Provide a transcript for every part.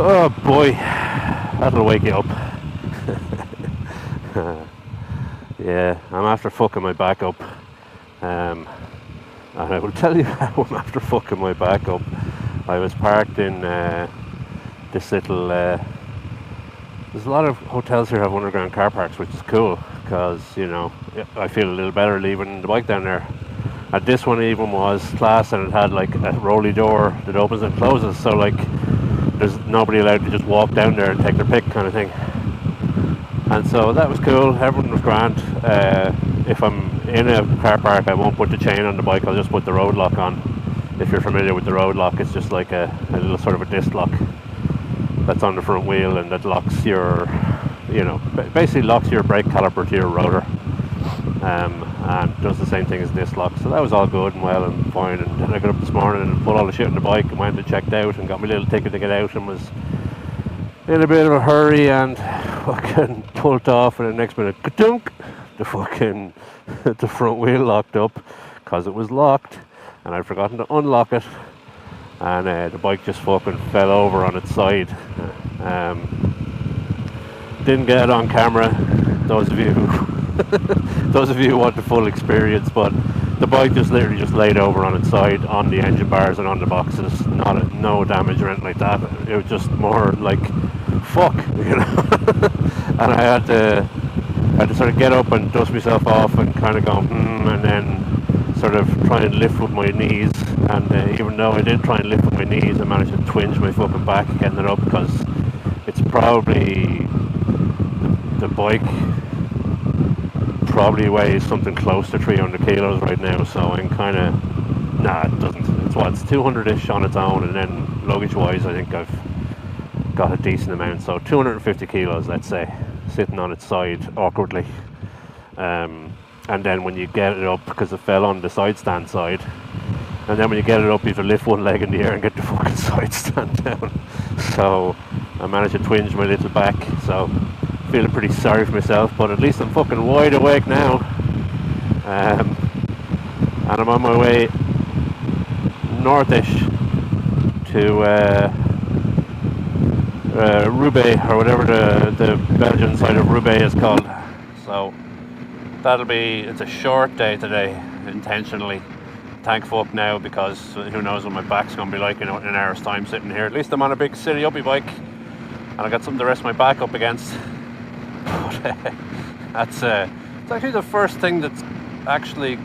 Oh boy, that'll wake you up. Yeah, I'm after fucking my back up. And I will tell you how I'm after fucking my back up. I was parked in this little. There's a lot of hotels here have underground car parks, which is cool because I feel a little better leaving the bike down there. And this one even was class, and it had like a rolly door that opens and closes, so like there's nobody allowed to just walk down there and take their pick kind of thing. And so that was cool. Everyone was grand. If I'm in a car park, I won't put the chain on the bike. I'll just put the road lock on. If you're familiar with the road lock, it's just like a little sort of a disc lock that's on the front wheel, and that locks your, basically locks your brake caliper to your rotor, and does the same thing as disc lock. So that was all good and well and fine. And then I got up this morning and put all the shit on the bike and went and checked out and got my little ticket to get out, and was in a bit of a hurry and fucking pulled off, and the next minute, ka-dunk, the front wheel locked up because it was locked, and I'd forgotten to unlock it, and the bike just fucking fell over on its side. Didn't get it on camera, those of you who want the full experience, but the bike just literally just laid over on its side on the engine bars and on the boxes. No damage or anything like that. It was just more like fuck, And I had to sort of get up and dust myself off and kind of go and then sort of try and lift with my knees. And even though I did try and lift with my knees, I managed to twinge my fucking back getting it up, because it's probably the bike probably weighs something close to 300 kilos right now, so I'm kind of, it doesn't, it's 200-ish on its own, and then luggage wise I think I've got a decent amount, so 250 kilos, let's say, sitting on its side awkwardly. And then when you get it up, because it fell on the side stand side, and then when you get it up you have to lift one leg in the air and get the fucking side stand down. So I managed to twinge my little back, so feeling pretty sorry for myself, but at least I'm fucking wide awake now. And I'm on my way northish to Roubaix, or whatever the Belgian side of Roubaix is called. So it's a short day today, intentionally. Thank fuck now, because who knows what my back's going to be like in an hour's time sitting here. At least I'm on a big city uppy bike, and I got something to rest my back up against. But it's actually the first thing that's actually,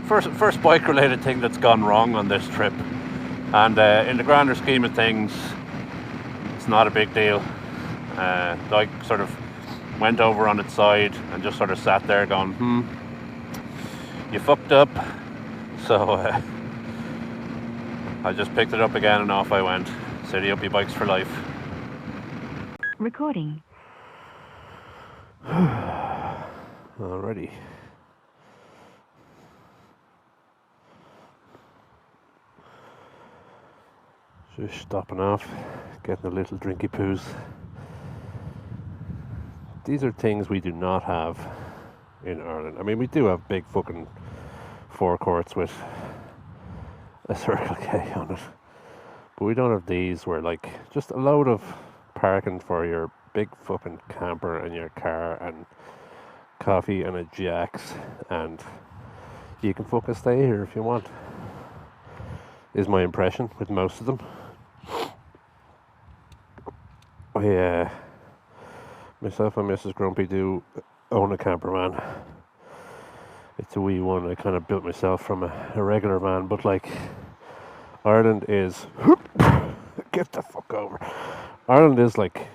first bike related thing that's gone wrong on this trip. And in the grander scheme of things, it's not a big deal. Like sort of went over on its side and just sort of sat there going, you fucked up. So I just picked it up again and off I went. City uppy bikes for life. Recording. Alrighty. Just stopping off, getting a little drinky poos. These are things we do not have in Ireland. I mean, we do have big fucking forecourts with a Circle K on it, but we don't have these where like just a load of parking for your big fucking camper and your car and coffee and a Jack's, and you can fucking stay here if you want, is my impression with most of them. Myself and Mrs. Grumpy do own a camper van. It's a wee one I kind of built myself from a regular van, but like Ireland is get the fuck over. Ireland is like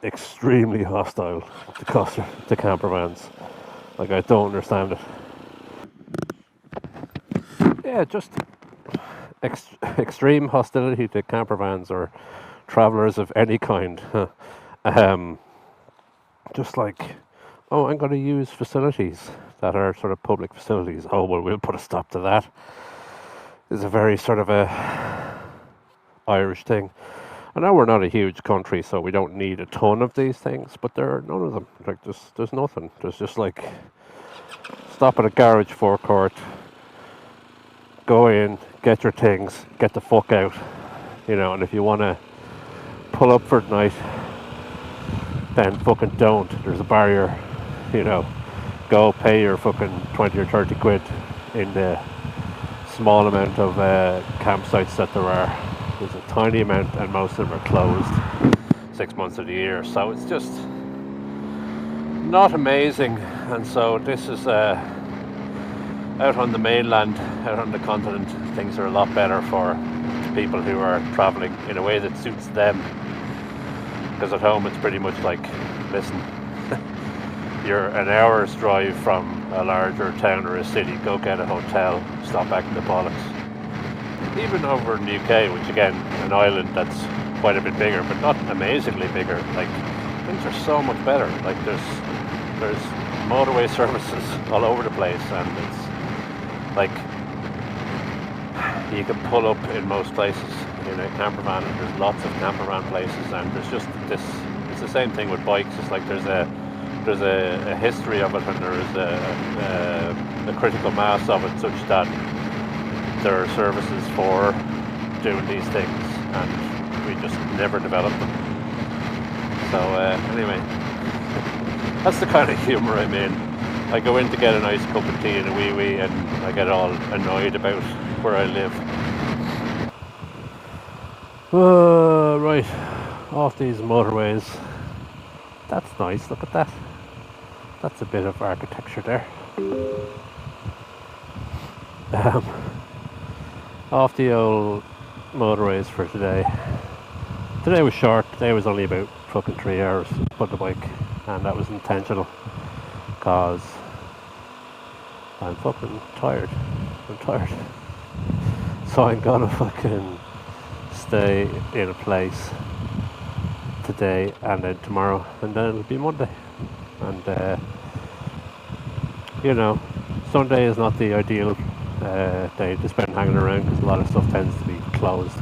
extremely hostile to camper vans. Like, I don't understand it. Yeah, just extreme hostility to camper vans or travellers of any kind. Just like, oh, I'm going to use facilities that are sort of public facilities. Oh, well, we'll put a stop to that. It's a very sort of a Irish thing. I know we're not a huge country, so we don't need a ton of these things, but there are none of them. Like, there's nothing. There's just like, stop at a garage forecourt, go in, get your things, get the fuck out. And if you want to pull up for the night, then fucking don't. There's a barrier, you know. Go pay your fucking 20 or 30 quid in the small amount of campsites that there are. There's a tiny amount, and most of them are closed 6 months of the year. So it's just not amazing. And so this is out on the mainland, out on the continent, things are a lot better for people who are travelling in a way that suits them. Because at home it's pretty much like, listen, you're an hour's drive from a larger town or a city, go get a hotel, stop acting the bollocks. Even over in the UK, which again, an island that's quite a bit bigger, but not amazingly bigger, like, things are so much better. Like, there's motorway services all over the place, and it's like, you can pull up in most places in a camper van, and there's lots of camper van places, and there's just this, it's the same thing with bikes. It's like there's a history of it, and there's a critical mass of it, such that there are services for doing these things, and we just never developed them. So anyway, that's the kind of humour I'm in. I go in to get a nice cup of tea and a wee, and I get all annoyed about where I live. Right, off these motorways. That's nice, look at that. That's a bit of architecture there. Off the old motorways for today. Today was short. Today was only about fucking 3 hours on the bike, and that was intentional because I'm fucking tired. I'm tired. So I'm gonna fucking stay in a place today and then tomorrow, and then it'll be Monday. And you know, Sunday is not the ideal day to spend hanging around because a lot of stuff tends to be closed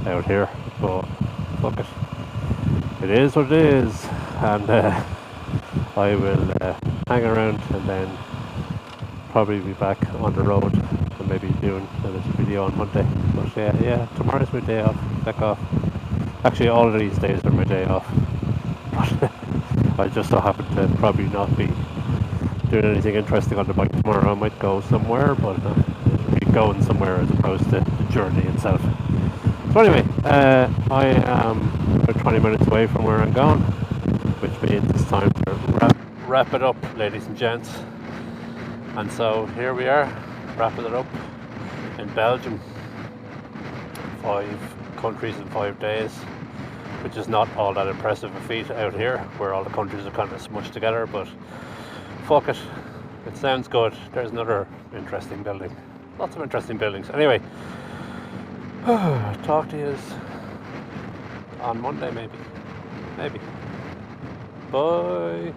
out here, but fuck it, it is what it is. And I will hang around and then probably be back on the road and maybe doing a little video on Monday. But yeah, tomorrow's my day off, back off. Actually, all of these days are my day off. But I just so happen to probably not be doing anything interesting on the bike tomorrow. I might go somewhere, but be going somewhere as opposed to the journey itself. So anyway, I am about 20 minutes away from where I'm going, which means it's time to wrap it up, ladies and gents. And so here we are, wrapping it up in Belgium. 5 countries in 5 days, which is not all that impressive a feat out here, where all the countries are kind of smushed together, but fuck it, it sounds good. There's another interesting building, lots of interesting buildings. Anyway, talk to you on Monday, maybe. Bye.